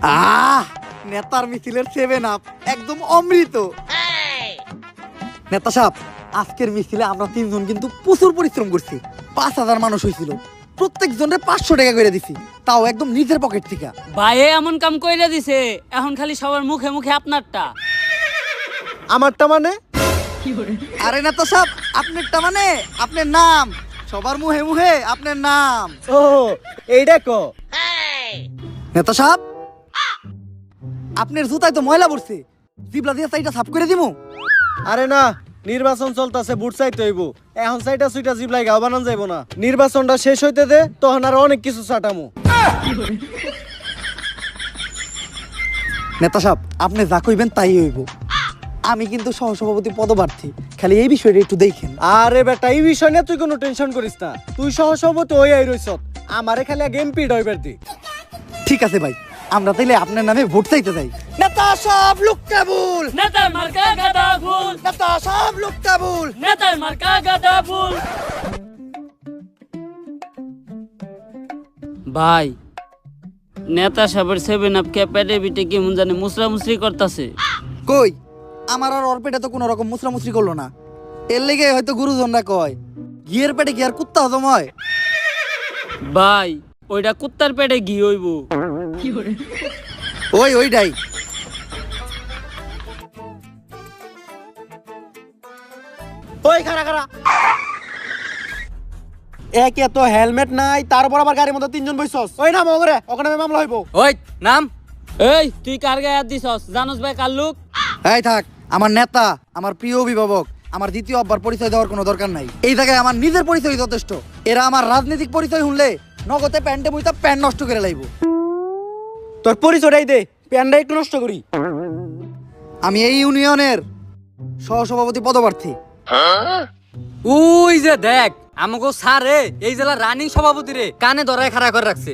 আহ নেতার মিছিলের 7 আপ একদম অমৃত। নেতা সাহেব, আজকের মিছিলে আমরা 3জন কিন্তু প্রচুর পরিশ্রম করছি। 5,000 মানুষ হয়েছিল, প্রত্যেক জনের 500 টাকা করে দিছি, তাও একদম নিজের পকেট থেকে। ভাই এমন কাম কইরা দিছে, এখন খালি সবার মুখে মুখে আপনারটা। আমারটা মানে? আরে নেতা সাহেব, আপনারটা মানে আপনার নাম, সবার মুহে মুহে আপনার নাম। ও এইটা ক। নেতা সাহেব, আপনার জুতায় তো ময়লা পড়ছে, জিবলা দিয়ে সাইডটা সাফ করে দিমু। আরে না, নির্বাচন চলতেছে, বুট চাইতে হইব। এখন সাইটা সুইটা জিবলাই গাও বানান যাইব না। নির্বাচনটা শেষ হইতে দে, তখন আর অনেক কিছু চাটামু। নেতা সাহেব, আপনি যা কইবেন তাই হইব। আমি কিন্তু সহসভাপতি পদপ্রার্থী, খালি এই বিষয়টা একটু দেখেন। আরে বেটা, এই বিষয় নিয়ে তুই কোনো টেনশন করিস না। তুই সহসভাপতি হই আই রইছ, আমারে খালি আগে এমপি ডইবার দি। ঠিক আছে ভাই, আমরা তাইলে আপনার নামে ভোট চাইতে যাই। নেতা সাহেব, লোক কেবল। নেতার মার্কা গাদা ফুল, নেতা সাহেব, লোক কেবল। নেতার মার্কা গাদা ফুল। ভাই, নেতা সাহেবের 7 আপ ক্যাপেটে বিটে কি মন জানে মুসরা মুসরি করতেছে। কই, আমার আর ওর পেটে তো কোনো রকম মুসরামুসরি করলো না। এর লেগে হয়তো গুরুজনরা কয়, ঘিয়ের পেটে কি আর কুত্তা হজম হয়? ভাই, ওইটা কুত্তার পেটে ঘি হইব। ওইটাই। ওই খারা খারা, একে তো হেলমেট নাই, তারপর আবার গাড়ির মধ্যে 3জন বইছস। ওই নাম ওগরে, ওখানে মামলা হইব। ওই নাম। এই তুই কার গায়ে হাত দিছস? জানোস ভাই কার লোক? এই থাক, আমার নেতা, আমার প্রিয় অভিভাবক, আমার দ্বিতীয় আব্বার পরিচয় দেওয়ার কোনো দরকার নাই। এই জায়গায় আমার নিজের পরিচয় যথেষ্ট। এরা আমার রাজনৈতিক পরিচয় শুনলে নগদে প্যান্টে বইতা প্যান্ট নষ্ট করে লাইব। তোর পরিচয়টাই দে, প্যানটা একটু নষ্ট করি। আমি এই ইউনিয়নের সহসভাপতি পদপ্রার্থী। ওই যে দেখ, আমাকে স্যারে এই জেলার রানিং সভাপতি রে কানে ধরায় খাড়া করে রাখছে।